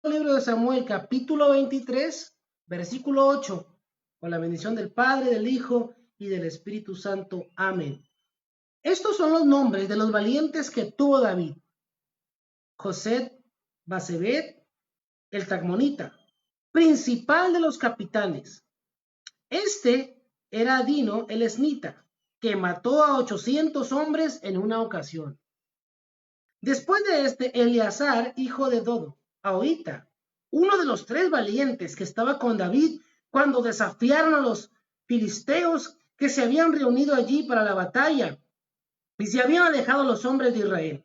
libro de Samuel, capítulo 23, versículo 8, con la bendición del Padre, del Hijo y del Espíritu Santo. Amén. Estos son los nombres de los valientes que tuvo David: José Basebet, el Tacmonita, principal de los capitanes. Este era Dino el Esnita, que mató a 800 hombres en una ocasión. Después de este, Eleazar, hijo de Dodo, Ahorita, uno de los 3 valientes que estaba con David cuando desafiaron a los filisteos que se habían reunido allí para la batalla y se habían alejado los hombres de Israel.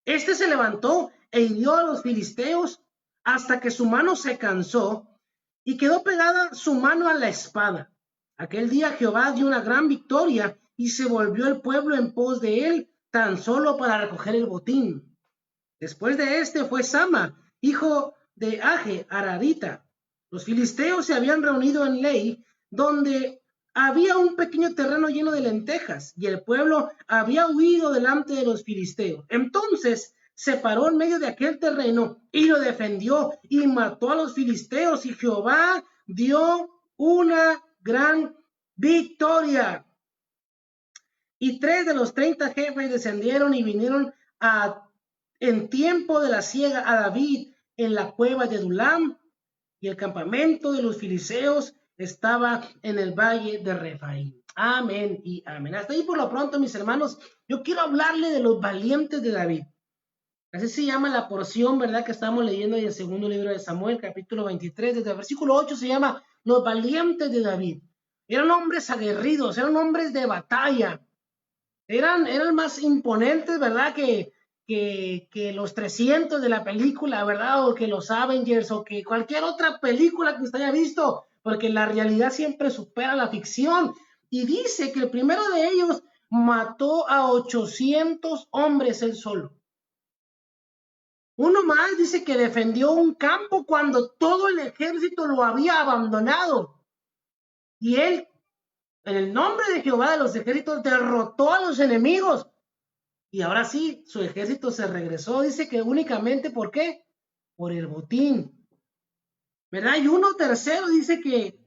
Este se levantó e hirió a los filisteos hasta que su mano se cansó y quedó pegada su mano a la espada. Aquel día Jehová dio una gran victoria y se volvió el pueblo en pos de él tan solo para recoger el botín. Después de este fue Sama, hijo de Age, Ararita. Los filisteos se habían reunido en Lei, donde había un pequeño terreno lleno de lentejas, y el pueblo había huido delante de los filisteos. Entonces se paró en medio de aquel terreno y lo defendió y mató a los filisteos, y Jehová dio una gran victoria. Y 3 de los 30 jefes descendieron y vinieron en tiempo de la siega a David en la cueva de Adulam, y el campamento de los filisteos estaba en el valle de Refaim. Amén y amén. Hasta ahí por lo pronto, mis hermanos, yo quiero hablarle de los valientes de David. Así se llama la porción, ¿verdad?, que estamos leyendo en el segundo libro de Samuel, capítulo 23, desde el versículo 8 se llama los valientes de David. Eran hombres aguerridos, eran hombres de batalla, eran más imponentes, ¿verdad?, que los 300 de la película, ¿verdad?, o que los Avengers, o que cualquier otra película que usted haya visto, porque la realidad siempre supera la ficción. Y dice que el primero de ellos mató a 800 hombres él solo. Uno más dice que defendió un campo cuando todo el ejército lo había abandonado. Y él, en el nombre de Jehová de los ejércitos, derrotó a los enemigos. Y ahora sí, su ejército se regresó. Dice que únicamente, ¿por qué? Por el botín, ¿verdad? Y uno tercero dice que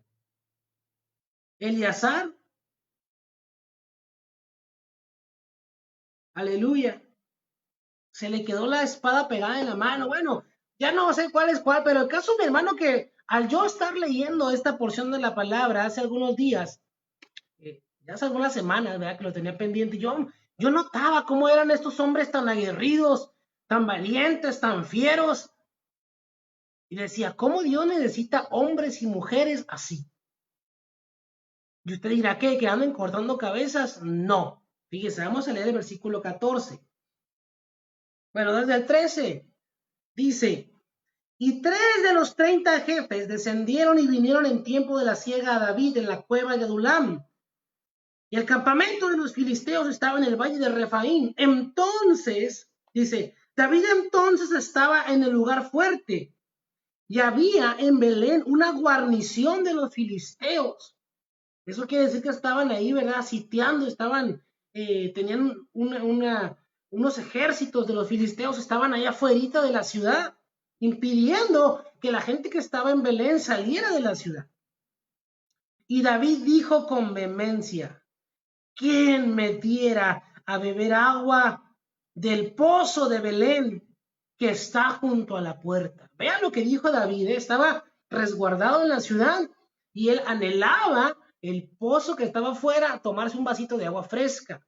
Eleazar, aleluya, se le quedó la espada pegada en la mano. Bueno, ya no sé cuál es cuál, pero el caso de mi hermano, que al yo estar leyendo esta porción de la palabra hace algunos días, ya hace algunas semanas, ¿verdad?, que lo tenía pendiente, yo notaba cómo eran estos hombres tan aguerridos, tan valientes, tan fieros. Y decía, ¿cómo Dios necesita hombres y mujeres así? Y usted dirá, ¿qué? ¿Que anden cortando cabezas? No. Fíjese, vamos a leer el versículo 14. Bueno, desde el 13 dice, y 3 de los 30 jefes descendieron y vinieron en tiempo de la siega a David en la cueva de Adulam. Y el campamento de los filisteos estaba en el valle de Refaim. Entonces, dice, David entonces estaba en el lugar fuerte, y había en Belén una guarnición de los filisteos. Eso quiere decir que estaban ahí, ¿verdad?, sitiando, tenían unos ejércitos de los filisteos, estaban allá afuera de la ciudad, impidiendo que la gente que estaba en Belén saliera de la ciudad. Y David dijo con vehemencia, ¿quién me diera a beber agua del pozo de Belén que está junto a la puerta? Vean lo que dijo David, estaba resguardado en la ciudad y él anhelaba el pozo que estaba afuera, tomarse un vasito de agua fresca,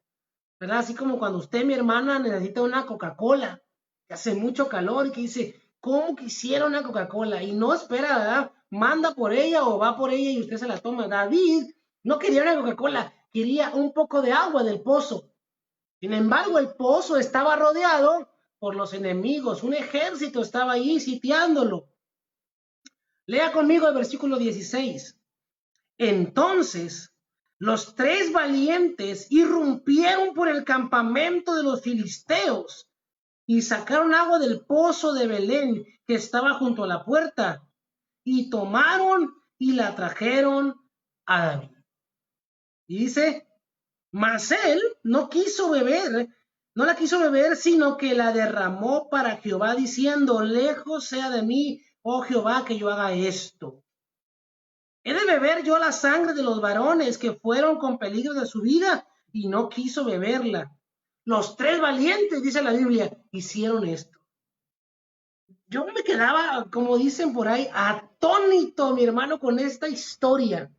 ¿verdad? Así como cuando usted, mi hermana, necesita una Coca-Cola, que hace mucho calor y que dice, ¿cómo quisiera una Coca-Cola? Y no espera, ¿verdad?, manda por ella o va por ella y usted se la toma. David no quería una Coca-Cola, quería un poco de agua del pozo. Sin embargo, el pozo estaba rodeado por los enemigos, un ejército estaba ahí sitiándolo. Lea conmigo el versículo 16. Entonces los 3 valientes irrumpieron por el campamento de los filisteos y sacaron agua del pozo de Belén que estaba junto a la puerta, y tomaron y la trajeron a David. Y dice, mas él no quiso beber No la quiso beber, sino que la derramó para Jehová, diciendo, lejos sea de mí, oh Jehová, que yo haga esto. ¿He de beber yo la sangre de los varones que fueron con peligro de su vida? Y no quiso beberla. Los 3 valientes, dice la Biblia, hicieron esto. Yo me quedaba, como dicen por ahí, atónito, mi hermano, con esta historia.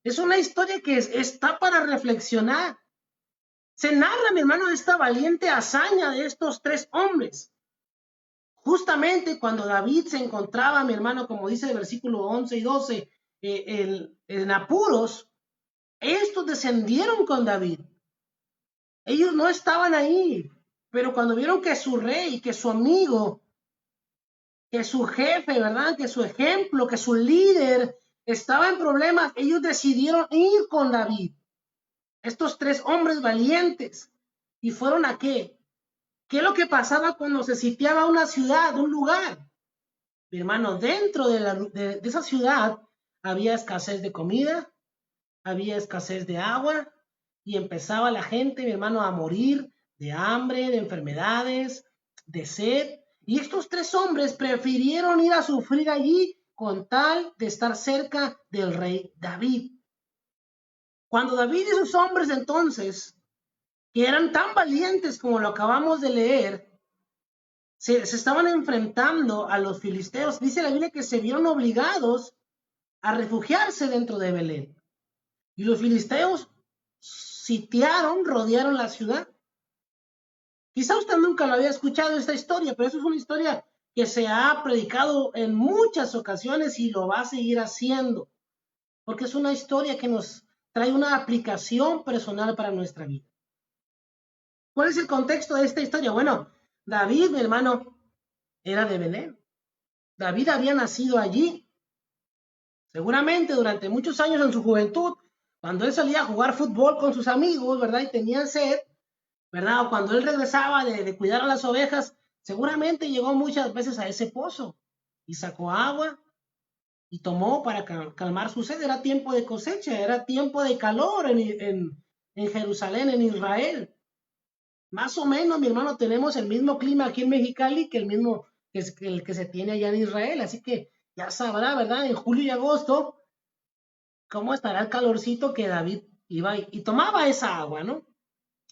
Es una historia que está para reflexionar. Se narra, mi hermano, esta valiente hazaña de estos 3 hombres. Justamente cuando David se encontraba, mi hermano, como dice el versículo 11 y 12, en apuros, estos descendieron con David. Ellos no estaban ahí, pero cuando vieron que su rey, que su amigo, que su jefe, ¿verdad? Que su ejemplo, que su líder estaba en problemas, ellos decidieron ir con David. Estos 3 hombres valientes. ¿Y fueron a qué? ¿Qué es lo que pasaba cuando se sitiaba una ciudad, un lugar? Mi hermano, dentro de esa ciudad había escasez de comida, había escasez de agua y empezaba la gente, mi hermano, a morir de hambre, de enfermedades, de sed. Y estos 3 hombres prefirieron ir a sufrir allí con tal de estar cerca del rey David. Cuando David y sus hombres entonces, que eran tan valientes como lo acabamos de leer, se estaban enfrentando a los filisteos, dice la Biblia que se vieron obligados a refugiarse dentro de Belén. Y los filisteos sitiaron, rodearon la ciudad. Quizá usted nunca lo había escuchado esta historia, pero eso es una historia que se ha predicado en muchas ocasiones y lo va a seguir haciendo, porque es una historia que nos trae una aplicación personal para nuestra vida. ¿Cuál es el contexto de esta historia? Bueno, David, mi hermano, era de Belén. David había nacido allí. Seguramente durante muchos años en su juventud, cuando él salía a jugar fútbol con sus amigos, ¿verdad? Y tenía sed, ¿verdad? O cuando él regresaba de cuidar a las ovejas, seguramente llegó muchas veces a ese pozo y sacó agua y tomó para calmar su sed. Era tiempo de cosecha, era tiempo de calor en Jerusalén, en Israel. Más o menos, mi hermano, tenemos el mismo clima aquí en Mexicali que el que se tiene allá en Israel. Así que ya sabrá, ¿verdad? En julio y agosto, cómo estará el calorcito que David iba y tomaba esa agua, ¿no?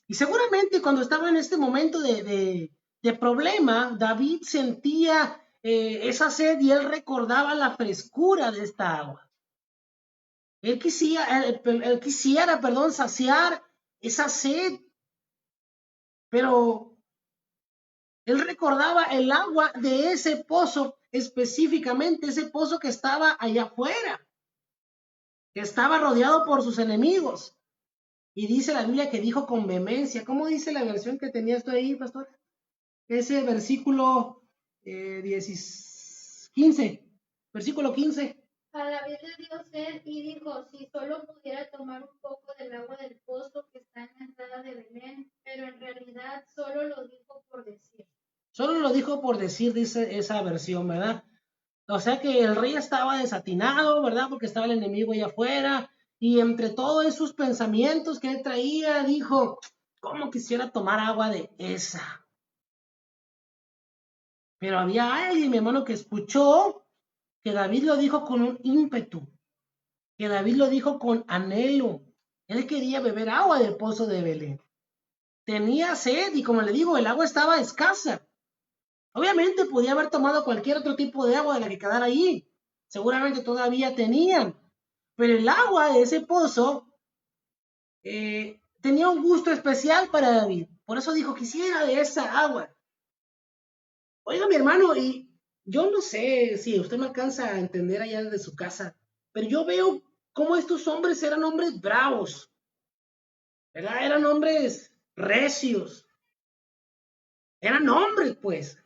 Y seguramente cuando estaba en este momento de problema, David sentía esa sed y él recordaba la frescura de esta agua. Él quisiera, perdón, saciar esa sed, pero él recordaba el agua de ese pozo, específicamente ese pozo que estaba allá afuera, que estaba rodeado por sus enemigos. Y dice la Biblia que dijo con vehemencia. ¿Cómo dice la versión que tenías tú ahí, pastor? Ese versículo 15, versículo 15. A David le dio sed y dijo, si solo pudiera tomar un poco del agua del pozo que está en la entrada de Belén, pero en realidad solo lo dijo por decir. Solo lo dijo por decir, dice esa versión, ¿verdad? O sea que el rey estaba desatinado, ¿verdad? Porque estaba el enemigo allá afuera. Y entre todos esos pensamientos que él traía, dijo, ¿cómo quisiera tomar agua de esa? Pero había alguien, mi hermano, que escuchó que David lo dijo con un ímpetu, que David lo dijo con anhelo. Él quería beber agua del pozo de Belén. Tenía sed y como le digo, el agua estaba escasa. Obviamente podía haber tomado cualquier otro tipo de agua de la que quedara allí. Seguramente todavía tenían. Pero el agua de ese pozo tenía un gusto especial para David. Por eso dijo, quisiera de esa agua. Oiga, mi hermano, y yo no sé si usted me alcanza a entender allá desde su casa, pero yo veo cómo estos hombres eran hombres bravos, ¿verdad? Eran hombres recios, eran hombres, pues.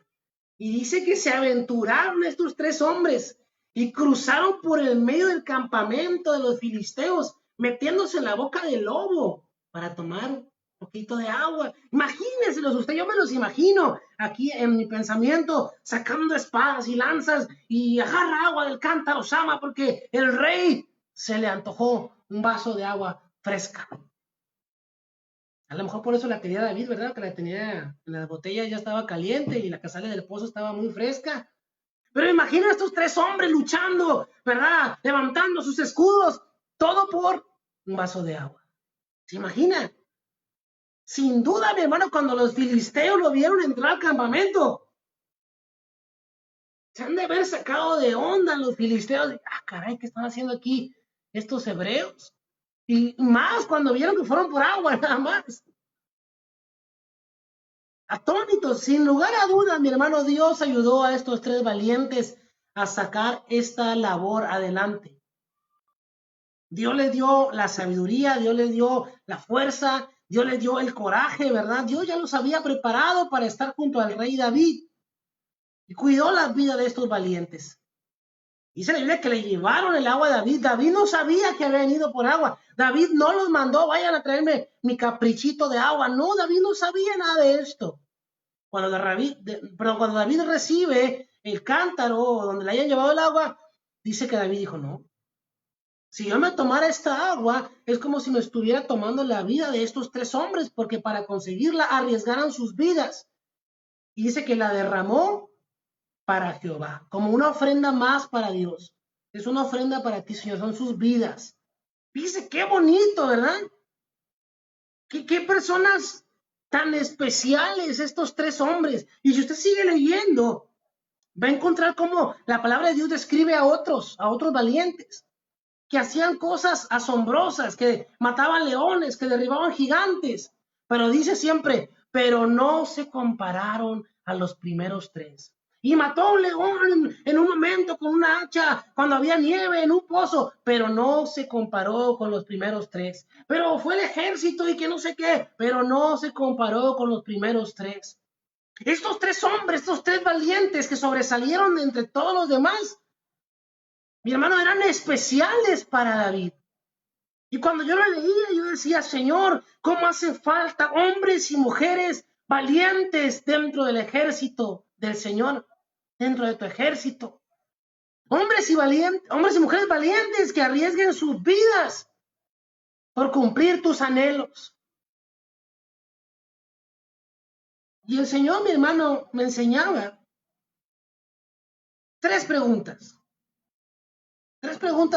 Y dice que se aventuraron estos 3 hombres y cruzaron por el medio del campamento de los filisteos, metiéndose en la boca del lobo para tomar un poquito de agua. Imagínenselos usted, yo me los imagino aquí en mi pensamiento, sacando espadas y lanzas y agarra agua del cántaro Sama porque el rey se le antojó un vaso de agua fresca. A lo mejor por eso la quería David, ¿verdad? Que la tenía, la botella ya estaba caliente y la que sale del pozo estaba muy fresca. Pero imagina a estos tres hombres luchando, ¿verdad? Levantando sus escudos, todo por un vaso de agua. ¿Se imagina? Sin duda, mi hermano, cuando los filisteos lo vieron entrar al campamento, se han de haber sacado de onda los filisteos. Ah, caray, ¿qué están haciendo aquí estos hebreos? Y más cuando vieron que fueron por agua, nada más. Atónitos, sin lugar a dudas, mi hermano, Dios ayudó a estos tres valientes a sacar esta labor adelante. Dios les dio la sabiduría, Dios les dio la fuerza, Dios les dio el coraje, ¿verdad? Dios ya los había preparado para estar junto al rey David y cuidó la vida de estos valientes. Dice la Biblia que le llevaron el agua a David. David no sabía que habían ido por agua. David no los mandó, vayan a traerme mi caprichito de agua. No, David no sabía nada de esto. Cuando David recibe el cántaro donde le hayan llevado el agua, dice que David dijo, no, si yo me tomara esta agua, es como si me estuviera tomando la vida de estos tres hombres, porque para conseguirla arriesgaron sus vidas. Y dice que la derramó para Jehová, como una ofrenda más para Dios. Es una ofrenda para ti, Señor, son sus vidas. Dice, qué bonito, ¿verdad? ¿Qué personas tan especiales estos tres hombres? Y si usted sigue leyendo, va a encontrar cómo la palabra de Dios describe a otros valientes, que hacían cosas asombrosas, que mataban leones, que derribaban gigantes. Pero dice siempre, pero no se compararon a los primeros tres. Y mató a un león en un momento con una hacha, cuando había nieve en un pozo, pero no se comparó con los primeros tres. Pero fue el ejército y que no sé qué, pero no se comparó con los primeros tres. Estos tres hombres, estos tres valientes que sobresalieron entre todos los demás, mi hermano, eran especiales para David. Y cuando yo lo leía, yo decía, Señor, ¿cómo hace falta hombres y mujeres valientes dentro del ejército del Señor, dentro de tu ejército? Hombres y mujeres valientes que arriesguen sus vidas por cumplir tus anhelos. Y el Señor, mi hermano, me enseñaba tres preguntas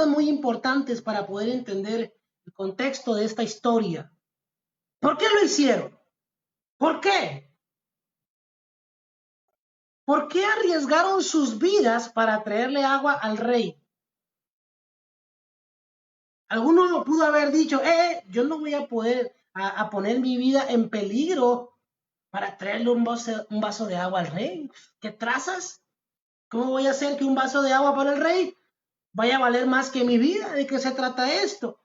muy importantes para poder entender el contexto de esta historia. ¿Por qué lo hicieron? ¿Por qué? ¿Por qué arriesgaron sus vidas para traerle agua al rey? Alguno pudo haber dicho, yo no voy a poder a poner mi vida en peligro para traerle un vaso de agua al rey. ¿Qué trazas? ¿Cómo voy a hacer que un vaso de agua para el rey vaya a valer más que mi vida? ¿De qué se trata esto?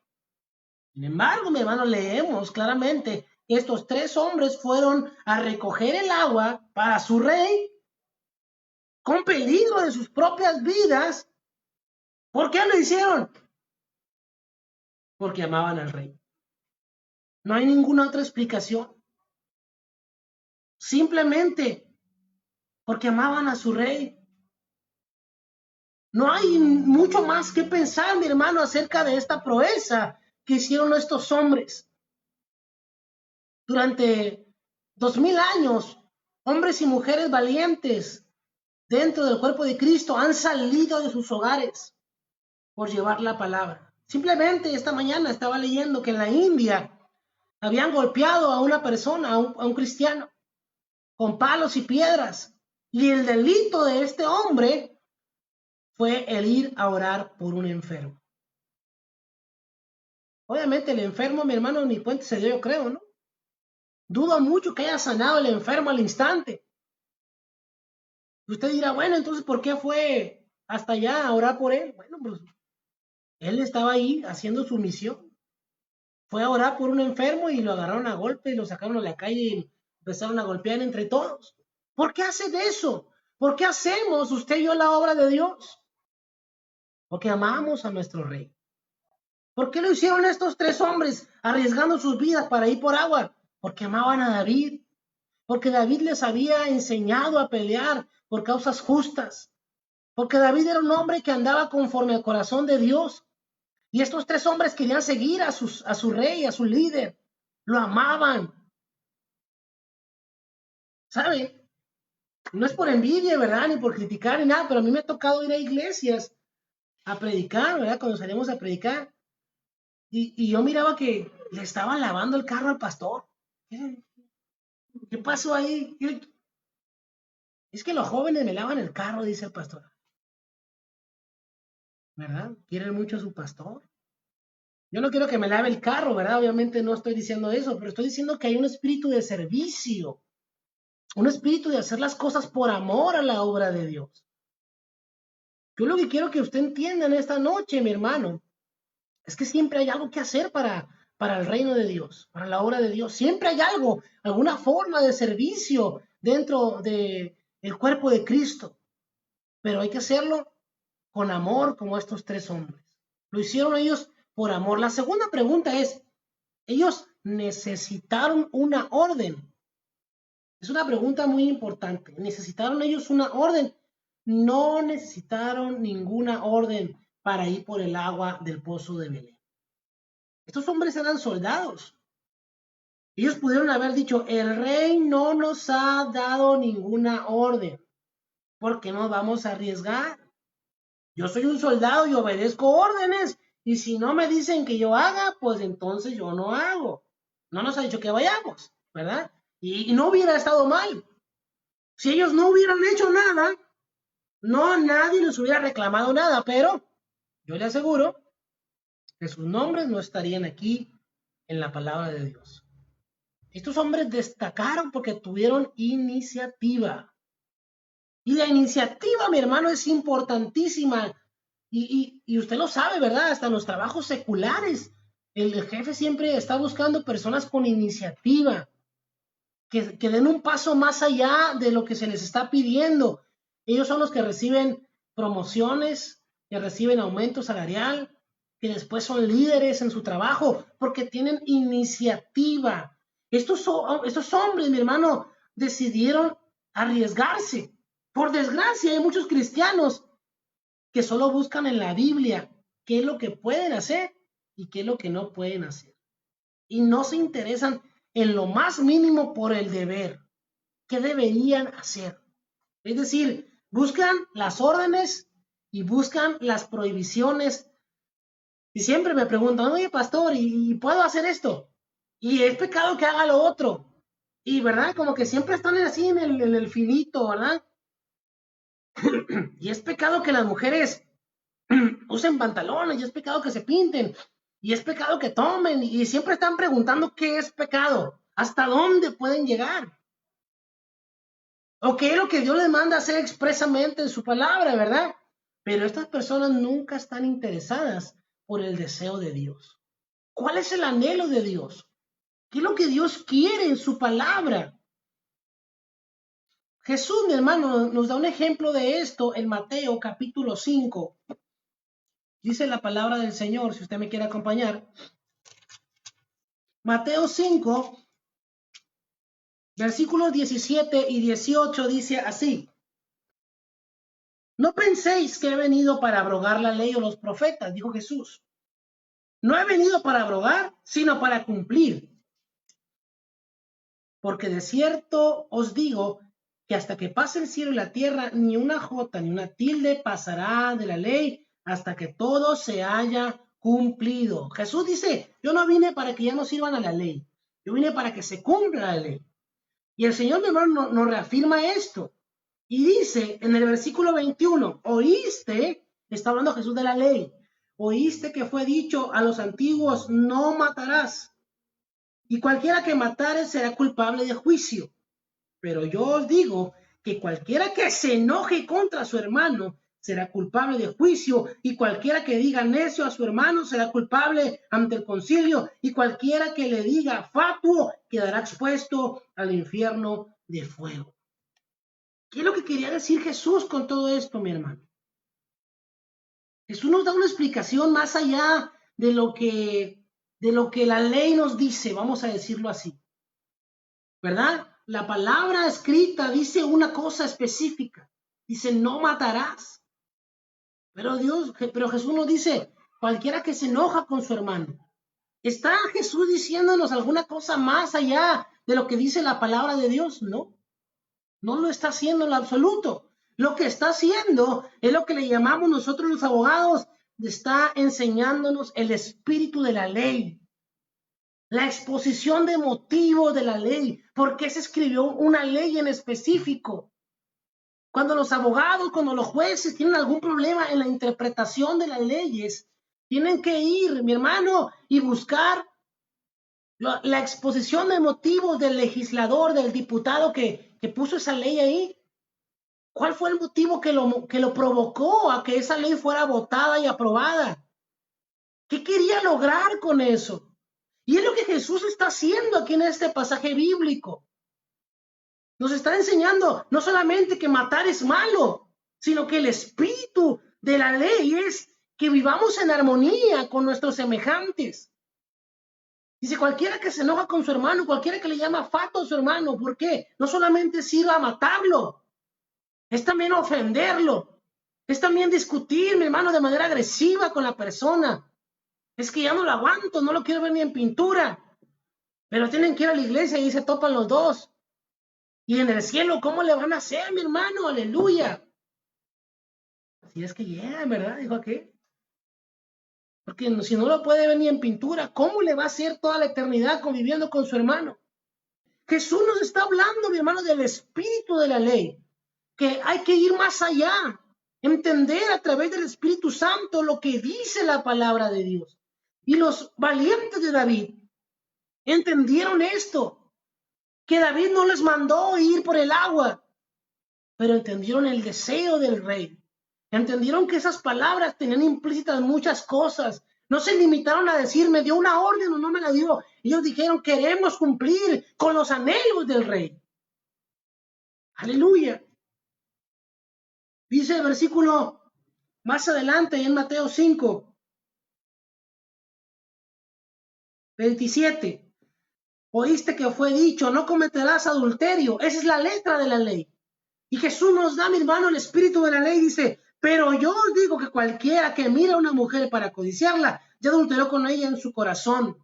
Sin embargo, mi hermano, leemos claramente que estos tres hombres fueron a recoger el agua para su rey con peligro de sus propias vidas. ¿Por qué lo hicieron? Porque amaban al rey. No hay ninguna otra explicación. Simplemente porque amaban a su rey. No hay mucho más que pensar, mi hermano, acerca de esta proeza que hicieron estos hombres. Durante 2000 años, hombres y mujeres valientes dentro del cuerpo de Cristo han salido de sus hogares por llevar la palabra. Simplemente esta mañana estaba leyendo que en la India habían golpeado a una persona, a un cristiano, con palos y piedras. Y el delito de este hombre fue el ir a orar por un enfermo. Obviamente el enfermo, mi hermano, ni puente se dio, yo creo, ¿no? Dudo mucho que haya sanado el enfermo al instante. Usted dirá, bueno, entonces, ¿por qué fue hasta allá a orar por él? Bueno, pues él estaba ahí haciendo su misión. Fue a orar por un enfermo y lo agarraron a golpe y lo sacaron a la calle y empezaron a golpear entre todos. ¿Por qué hacen eso? ¿Por qué hacemos usted y yo la obra de Dios? Porque amamos a nuestro rey. ¿Por qué lo hicieron estos tres hombres arriesgando sus vidas para ir por agua? Porque amaban a David. Porque David les había enseñado a pelear por causas justas. Porque David era un hombre que andaba conforme al corazón de Dios. Y estos tres hombres querían seguir a su rey, a su líder. Lo amaban. ¿Sabe? No es por envidia, ¿verdad? Ni por criticar ni nada, pero a mí me ha tocado ir a iglesias a predicar, ¿verdad? Cuando salimos a predicar. Y yo miraba que le estaban lavando el carro al pastor. ¿Qué pasó ahí? Es que los jóvenes me lavan el carro, dice el pastor. ¿Verdad? Quieren mucho a su pastor. Yo no quiero que me lave el carro, ¿verdad? Obviamente no estoy diciendo eso, pero estoy diciendo que hay un espíritu de servicio, un espíritu de hacer las cosas por amor a la obra de Dios. Yo lo que quiero que usted entienda en esta noche, mi hermano, es que siempre hay algo que hacer para el reino de Dios, para la obra de Dios. Siempre hay algo, alguna forma de servicio dentro del cuerpo de Cristo, pero hay que hacerlo con amor como estos tres hombres. Lo hicieron ellos por amor. La segunda pregunta es, ellos necesitaron una orden. Es una pregunta muy importante. ¿Necesitaron ellos una orden? No necesitaron ninguna orden para ir por el agua del pozo de Belén. Estos hombres eran soldados. Ellos pudieron haber dicho, el rey no nos ha dado ninguna orden. ¿Por qué nos vamos a arriesgar? Yo soy un soldado y obedezco órdenes. Y si no me dicen que yo haga, pues entonces yo no hago. No nos ha dicho que vayamos, ¿verdad? Y no hubiera estado mal. Si ellos no hubieran hecho nada, no nadie les hubiera reclamado nada, pero yo le aseguro que sus nombres no estarían aquí en la palabra de Dios. Estos hombres destacaron porque tuvieron iniciativa. Y la iniciativa, mi hermano, es importantísima. Y usted lo sabe, ¿verdad? Hasta en los trabajos seculares, el jefe siempre está buscando personas con iniciativa, que den un paso más allá de lo que se les está pidiendo. Ellos son los que reciben promociones, que reciben aumento salarial, que después son líderes en su trabajo, porque tienen iniciativa. Estos hombres, mi hermano, decidieron arriesgarse. Por desgracia, hay muchos cristianos que solo buscan en la Biblia qué es lo que pueden hacer y qué es lo que no pueden hacer. Y no se interesan en lo más mínimo por el deber. ¿Qué deberían hacer? Es decir, buscan las órdenes y buscan las prohibiciones. Y siempre me preguntan, oye, pastor, ¿y puedo hacer esto? Y es pecado que haga lo otro. Y, ¿verdad? Como que siempre están así en el finito, ¿verdad? Y es pecado que las mujeres usen pantalones, y es pecado que se pinten, y es pecado que tomen, y siempre están preguntando qué es pecado, hasta dónde pueden llegar, o qué es lo que Dios les manda hacer expresamente en su palabra, ¿verdad? Pero estas personas nunca están interesadas por el deseo de Dios. ¿Cuál es el anhelo de Dios? ¿Qué es lo que Dios quiere en su palabra? Jesús, mi hermano, nos da un ejemplo de esto en Mateo capítulo 5. Dice la palabra del Señor, si usted me quiere acompañar. Mateo 5, versículos 17 y 18 dice así. No penséis que he venido para abrogar la ley o los profetas, dijo Jesús. No he venido para abrogar, sino para cumplir. Porque de cierto os digo que hasta que pase el cielo y la tierra, ni una jota ni una tilde pasará de la ley hasta que todo se haya cumplido. Jesús dice, yo no vine para que ya no sirvan a la ley, yo vine para que se cumpla la ley. Y el Señor, mi hermano, nos reafirma esto. Y dice en el versículo 21, oíste, está hablando Jesús de la ley, oíste que fue dicho a los antiguos, no matarás. Y cualquiera que matare será culpable de juicio. Pero yo os digo que cualquiera que se enoje contra su hermano será culpable de juicio, y cualquiera que diga necio a su hermano será culpable ante el concilio, y cualquiera que le diga fatuo quedará expuesto al infierno de fuego. ¿Qué es lo que quería decir Jesús con todo esto, mi hermano? Jesús nos da una explicación más allá de lo que la ley nos dice, vamos a decirlo así, ¿verdad? La palabra escrita dice una cosa específica, dice no matarás. Pero Jesús nos dice, cualquiera que se enoja con su hermano. ¿Está Jesús diciéndonos alguna cosa más allá de lo que dice la palabra de Dios? No. No lo está haciendo en lo absoluto. Lo que está haciendo es lo que le llamamos nosotros los abogados, está enseñándonos el espíritu de la ley, la exposición de motivos de la ley, por qué se escribió una ley en específico. Cuando los abogados, cuando los jueces tienen algún problema en la interpretación de las leyes, tienen que ir, mi hermano, y buscar la exposición de motivos del legislador, del diputado que puso esa ley ahí. ¿Cuál fue el motivo que lo provocó a que esa ley fuera votada y aprobada? ¿Qué quería lograr con eso? Y es lo que Jesús está haciendo aquí en este pasaje bíblico. Nos está enseñando no solamente que matar es malo, sino que el espíritu de la ley es que vivamos en armonía con nuestros semejantes. Dice, cualquiera que se enoja con su hermano, cualquiera que le llama fato a su hermano, ¿por qué? No solamente es ir a matarlo, es también ofenderlo, es también discutir, mi hermano, de manera agresiva con la persona. Es que ya no lo aguanto, no lo quiero ver ni en pintura, pero tienen que ir a la iglesia y se topan los dos. Y en el cielo, ¿cómo le van a hacer, mi hermano? Aleluya. Si es que llegan, ¿verdad? Dijo aquí. Porque si no lo puede ver ni en pintura, ¿cómo le va a hacer toda la eternidad conviviendo con su hermano? Jesús nos está hablando, mi hermano, del espíritu de la ley, que hay que ir más allá, entender a través del Espíritu Santo lo que dice la palabra de Dios. Y los valientes de David entendieron esto, que David no les mandó ir por el agua, pero entendieron el deseo del rey. Entendieron que esas palabras tenían implícitas muchas cosas. No se limitaron a decir, me dio una orden o no me la dio. Ellos dijeron, queremos cumplir con los anhelos del rey. Aleluya. Dice el versículo más adelante en Mateo 5, 27. Oíste que fue dicho, no cometerás adulterio. Esa es la letra de la ley. Y Jesús nos da, mi hermano, el espíritu de la ley. Dice, pero yo os digo que cualquiera que mira a una mujer para codiciarla, ya adulteró con ella en su corazón.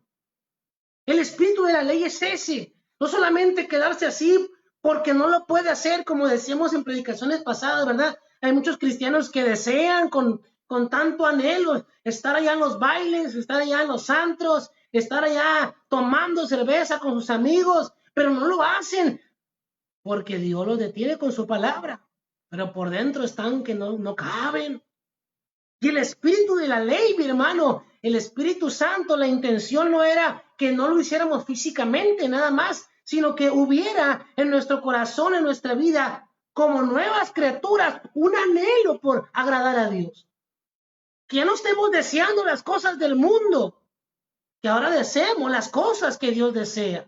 El espíritu de la ley es ese. No solamente quedarse así porque no lo puede hacer, como decíamos en predicaciones pasadas, ¿verdad? Hay muchos cristianos que desean con tanto anhelo estar allá en los bailes, estar allá en los antros, estar allá tomando cerveza con sus amigos, pero no lo hacen porque Dios los detiene con su palabra, pero por dentro están que no caben. Y el espíritu de la ley, mi hermano, el Espíritu Santo, la intención no era que no lo hiciéramos físicamente nada más, sino que hubiera en nuestro corazón, en nuestra vida, como nuevas criaturas, un anhelo por agradar a Dios. Que ya no estemos deseando las cosas del mundo, que ahora deseemos las cosas que Dios desea.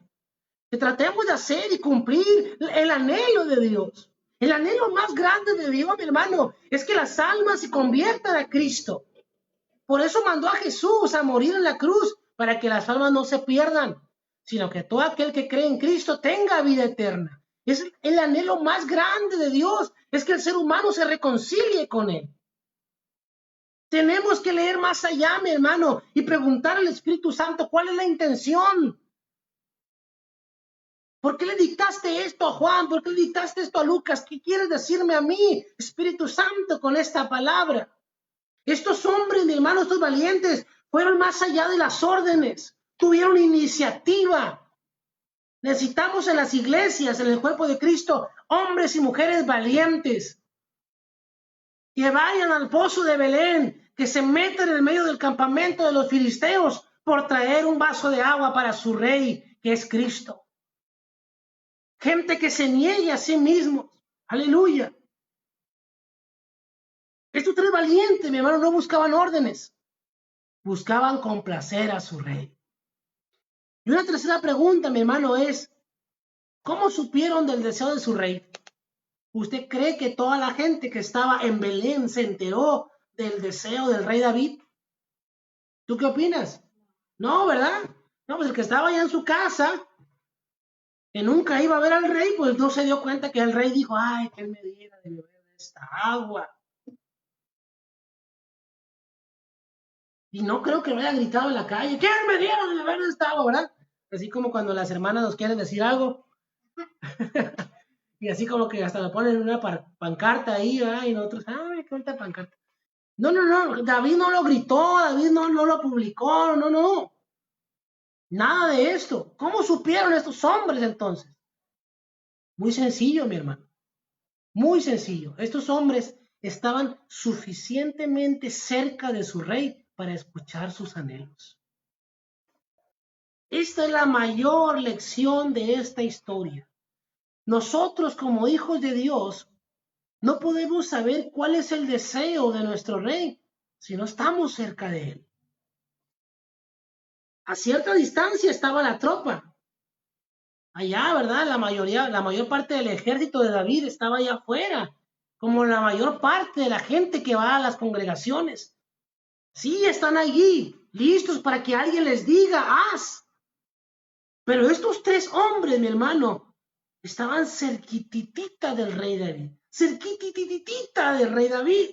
Que tratemos de hacer y cumplir el anhelo de Dios. El anhelo más grande de Dios, mi hermano, es que las almas se conviertan a Cristo. Por eso mandó a Jesús a morir en la cruz, para que las almas no se pierdan, sino que todo aquel que cree en Cristo tenga vida eterna. Es el anhelo más grande de Dios, es que el ser humano se reconcilie con Él. Tenemos que leer más allá, mi hermano, y preguntar al Espíritu Santo, ¿cuál es la intención? ¿Por qué le dictaste esto a Juan? ¿Por qué le dictaste esto a Lucas? ¿Qué quieres decirme a mí, Espíritu Santo, con esta palabra? Estos hombres, mi hermano, estos valientes, fueron más allá de las órdenes, tuvieron iniciativa. Necesitamos en las iglesias, en el cuerpo de Cristo, hombres y mujeres valientes, que vayan al pozo de Belén, que se metan en el medio del campamento de los filisteos por traer un vaso de agua para su rey, que es Cristo. Gente que se niegue a sí mismos. Aleluya. Estos tres valientes, mi hermano, no buscaban órdenes. Buscaban complacer a su rey. Y una tercera pregunta, mi hermano, es, ¿cómo supieron del deseo de su rey? ¿Usted cree que toda la gente que estaba en Belén se enteró del deseo del rey David? ¿Tú qué opinas? No, ¿verdad? No, pues el que estaba allá en su casa, que nunca iba a ver al rey, pues no se dio cuenta que el rey dijo, ay, que él me diera de beber de esta agua. Y no creo que lo haya gritado en la calle, ¿quién me dieron de beber de esta agua, verdad? Así como cuando las hermanas nos quieren decir algo. Y así como que hasta le ponen una pancarta ahí, ¿verdad? Y nosotros, qué bonita pancarta. No, David no lo gritó, David no lo publicó, no. Nada de esto. ¿Cómo supieron estos hombres entonces? Muy sencillo, mi hermano. Muy sencillo. Estos hombres estaban suficientemente cerca de su rey para escuchar sus anhelos. Esta es la mayor lección de esta historia. Nosotros como hijos de Dios no podemos saber cuál es el deseo de nuestro rey si no estamos cerca de él. A cierta distancia estaba la tropa. Allá, ¿verdad? La mayor parte del ejército de David estaba allá afuera, como la mayor parte de la gente que va a las congregaciones. Sí, están allí, listos para que alguien les diga, haz. Pero estos tres hombres, mi hermano, estaban cerquititita del rey David. Cerquititita del rey David.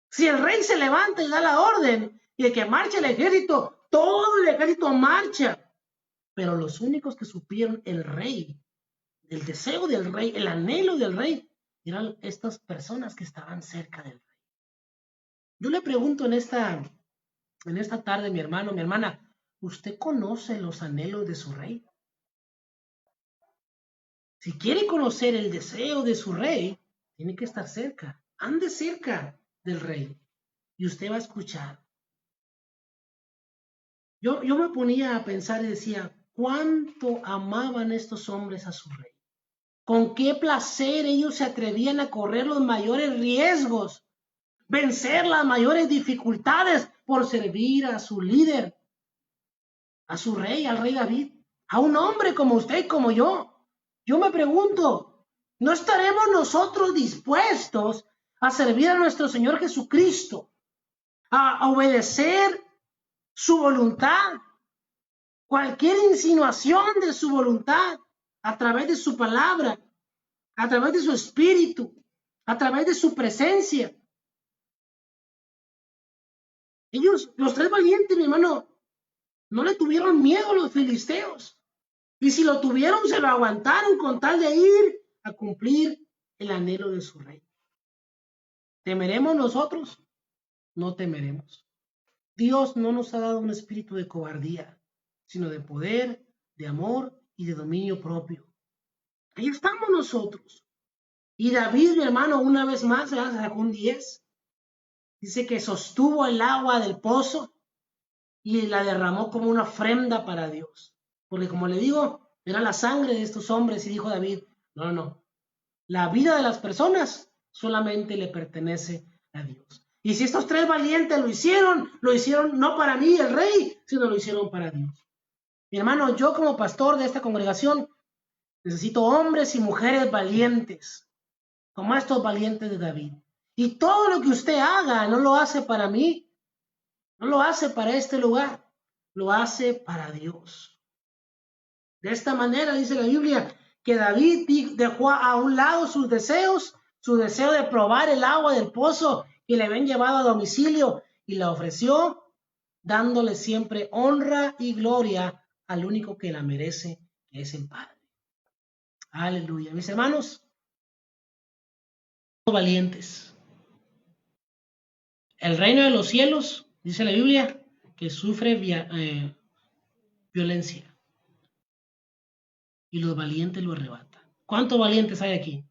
Si el rey se levanta y da la orden y de que marche el ejército, todo el ejército marcha. Pero los únicos que supieron el rey, el deseo del rey, el anhelo del rey, eran estas personas que estaban cerca del rey. Yo le pregunto en esta tarde, mi hermano, mi hermana, ¿usted conoce los anhelos de su rey? Si quiere conocer el deseo de su rey, tiene que estar cerca. Ande cerca del rey y usted va a escuchar. Yo me ponía a pensar y decía, ¿cuánto amaban estos hombres a su rey? ¿Con qué placer ellos se atrevían a correr los mayores riesgos, vencer las mayores dificultades por servir a su líder, a su rey, al rey David, a un hombre como usted y como yo? Yo me pregunto, ¿no estaremos nosotros dispuestos a servir a nuestro Señor Jesucristo, a obedecer su voluntad, cualquier insinuación de su voluntad a través de su palabra, a través de su espíritu, a través de su presencia? Ellos, los tres valientes, mi hermano, no le tuvieron miedo a los filisteos. Y si lo tuvieron, se lo aguantaron con tal de ir a cumplir el anhelo de su rey. ¿Temeremos nosotros? No temeremos. Dios no nos ha dado un espíritu de cobardía, sino de poder, de amor y de dominio propio. Ahí estamos nosotros. Y David, mi hermano, una vez más, sacó un 10. Dice que sostuvo el agua del pozo y la derramó como una ofrenda para Dios. Porque como le digo, era la sangre de estos hombres y dijo David, no. La vida de las personas solamente le pertenece a Dios. Y si estos tres valientes lo hicieron no para mí, el rey, sino lo hicieron para Dios. Mi hermano, yo como pastor de esta congregación necesito hombres y mujeres valientes, como estos valientes de David. Y todo lo que usted haga no lo hace para mí, no lo hace para este lugar, lo hace para Dios. De esta manera dice la Biblia que David dejó a un lado sus deseos, su deseo de probar el agua del pozo que le habían llevado a domicilio y la ofreció, dándole siempre honra y gloria al único que la merece, que es el Padre. Aleluya. Mis hermanos, valientes. El reino de los cielos, dice la Biblia, que sufre violencia y los valientes lo arrebatan. ¿Cuántos valientes hay aquí?